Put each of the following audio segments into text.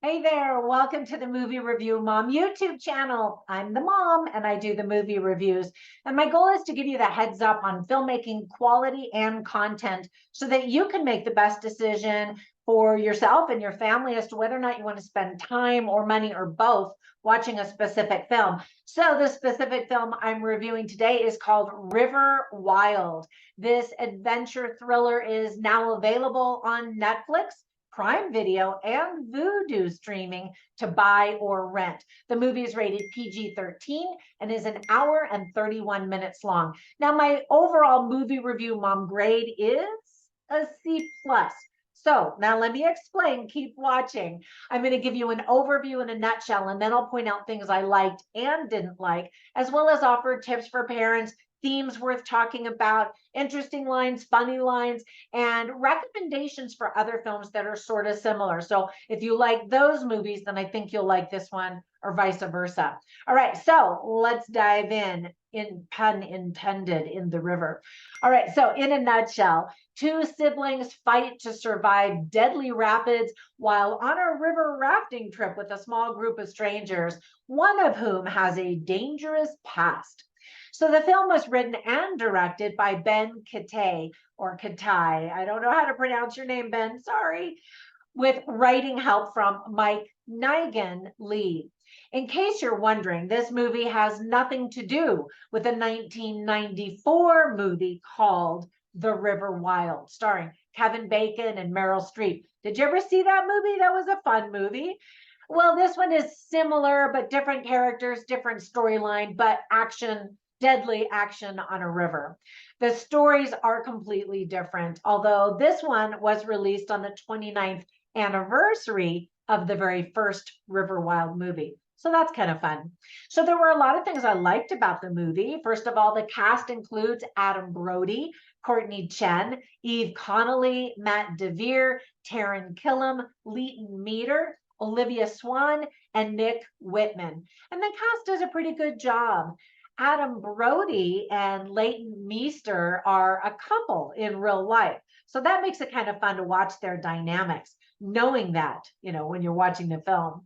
Hey there, welcome to the Movie Review Mom YouTube channel. I'm the mom and I do the movie reviews. And my goal is to give you the heads up on filmmaking quality and content so that you can make the best decision for yourself and your family as to whether or not you want to spend time or money or both watching a specific film. So the specific film I'm reviewing today is called River Wild. This adventure thriller is now available on Netflix, Prime Video, and Vudu streaming to buy or rent. The movie is rated PG-13 and is an hour and 31 minutes long. Now, my overall movie review mom grade is a C+. So now let me explain, keep watching. I'm going to give you an overview in a nutshell, and then I'll point out things I liked and didn't like, as well as offer tips for parents, themes worth talking about, interesting lines, funny lines, and recommendations for other films that are sort of similar. So if you like those movies, then I think you'll like this one, or vice versa. All right, so let's dive in pun intended, in the river. All right, so in a nutshell, two siblings fight to survive deadly rapids while on a river rafting trip with a small group of strangers, one of whom has a dangerous past. So the film was written and directed by Ben Katai, or Katai. I don't know how to pronounce your name, Ben. Sorry. With writing help from Mike Nigan Lee. In case you're wondering, this movie has nothing to do with a 1994 movie called The River Wild, starring Kevin Bacon and Meryl Streep. Did you ever see that movie? That was a fun movie. Well, this one is similar, but different characters, different storyline, but action, deadly action on a river. The stories are completely different, although this one was released on the 29th anniversary of the very first River Wild movie. So that's kind of fun. So there were a lot of things I liked about the movie. First of all, the cast includes Adam Brody, Courtney Chen, Eve Connolly, Matt DeVere, Taran Killam, Leighton Meter, Olivia Swan, and Nick Whitman. And the cast does a pretty good job. Adam Brody and Leighton Meester are a couple in real life. So that makes it kind of fun to watch their dynamics, knowing that, when you're watching the film.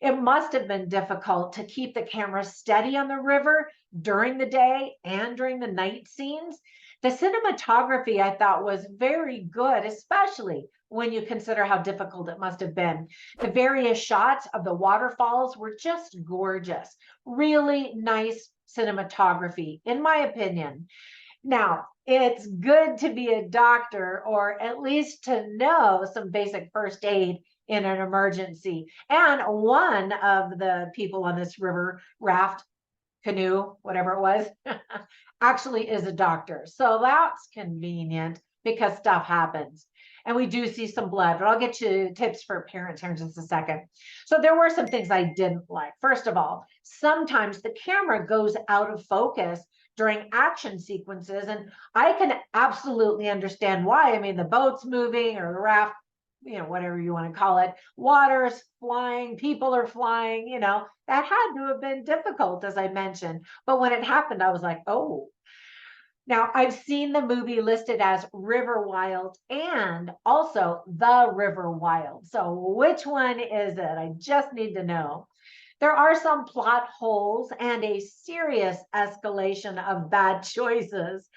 It must have been difficult to keep the camera steady on the river during the day and during the night scenes. The cinematography, I thought, was very good, especially when you consider how difficult it must have been. The various shots of the waterfalls were just gorgeous. Really nice cinematography, in my opinion. Now, it's good to be a doctor, or at least to know some basic first aid in an emergency. And one of the people on this river raft, canoe, whatever it was, actually is a doctor. So that's convenient because stuff happens. And we do see some blood, but I'll get you tips for parents here in just a second. So there were some things I didn't like. First of all, sometimes the camera goes out of focus during action sequences, and I can absolutely understand why. I mean, the boat's moving or the raft, whatever you want to call it, water's flying, people are flying, that had to have been difficult, as I mentioned. But when it happened, I was like, oh. Now, I've seen the movie listed as River Wild and also The River Wild. So which one is it? I just need to know. There are some plot holes and a serious escalation of bad choices.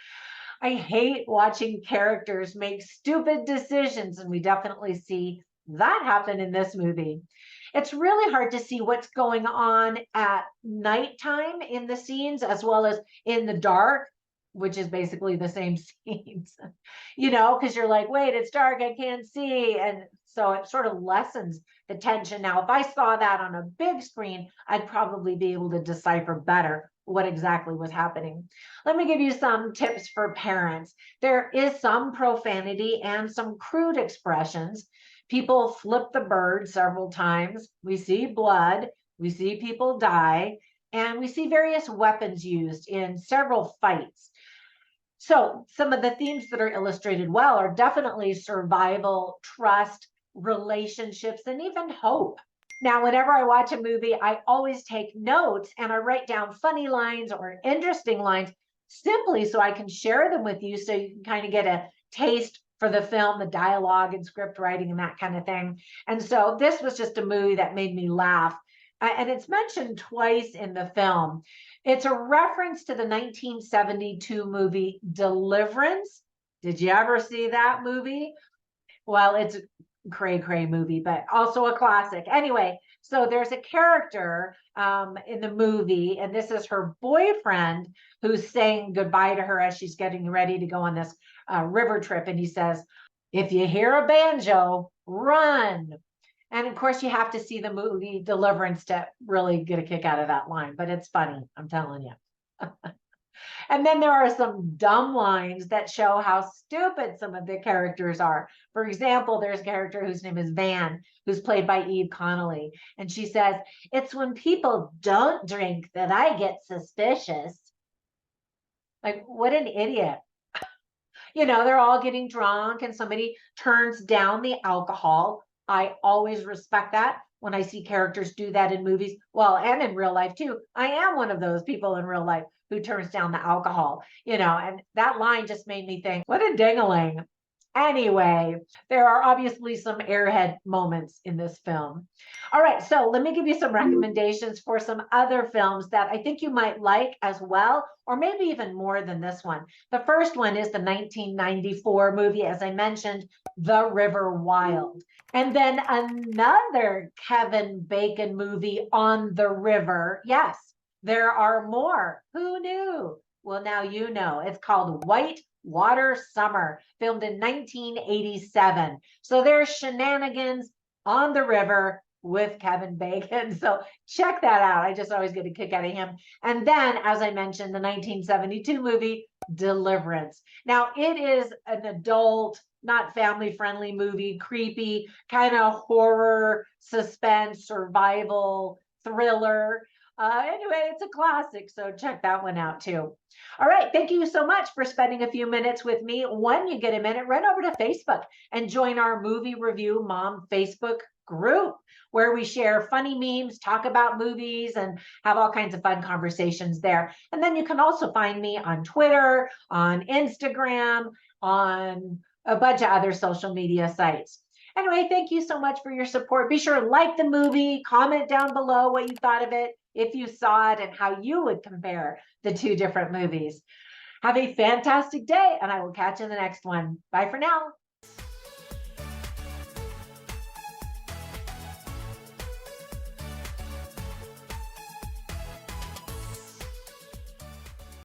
I hate watching characters make stupid decisions, and we definitely see that happen in this movie. It's really hard to see what's going on at nighttime in the scenes as well as in the dark, which is basically the same scenes, because you're like, wait, it's dark, I can't see. And so it sort of lessens the tension. Now, if I saw that on a big screen, I'd probably be able to decipher better what exactly was happening. Let me give you some tips for parents. There is some profanity and some crude expressions. People flip the bird several times. We see blood. We see people die. And we see various weapons used in several fights. So some of the themes that are illustrated well are definitely survival, trust, relationships, and even hope. Now, whenever I watch a movie, I always take notes and I write down funny lines or interesting lines simply so I can share them with you so you can kind of get a taste for the film, the dialogue and script writing and that kind of thing. And so this was just a movie that made me laugh. And it's mentioned twice in the film. It's a reference to the 1972 movie Deliverance. Did you ever see that movie? Well, it's a cray movie, but also a classic. Anyway, so there's a character in the movie, and this is her boyfriend who's saying goodbye to her as she's getting ready to go on this river trip. And he says, "If you hear a banjo, run." And of course, you have to see the movie Deliverance to really get a kick out of that line, but it's funny, I'm telling you. And then there are some dumb lines that show how stupid some of the characters are. For example, there's a character whose name is Van, who's played by Eve Connolly. And she says, "It's when people don't drink that I get suspicious." Like, what an idiot. You know, they're all getting drunk and somebody turns down the alcohol. I always respect that when I see characters do that in movies. Well, and in real life too. I am one of those people in real life who turns down the alcohol, you know, and that line just made me think, what a ding-a-ling. Anyway, there are obviously some airhead moments in this film. All right, so let me give you some recommendations for some other films that I think you might like as well, or maybe even more than this one. The first one is the 1994 movie, as I mentioned, The River Wild. And then another Kevin Bacon movie, On the River. Yes, there are more. Who knew? Well, now you know. It's called White Water Summer, filmed in 1987. So there's shenanigans on the river with Kevin Bacon. So check that out. I just always get a kick out of him. And then, as I mentioned, the 1972 movie Deliverance. Now, it is an adult, not family-friendly movie, creepy, kind of horror, suspense, survival, thriller. Anyway, it's a classic, so check that one out too. All right, thank you so much for spending a few minutes with me. When you get a minute, run over to Facebook and join our Movie Review Mom Facebook group, where we share funny memes, talk about movies, and have all kinds of fun conversations there. And then you can also find me on Twitter, on Instagram, on a bunch of other social media sites. Anyway, thank you so much for your support. Be sure to like the movie, comment down below what you thought of it, if you saw it, and how you would compare the two different movies. Have a fantastic day, and I will catch you in the next one. Bye for now.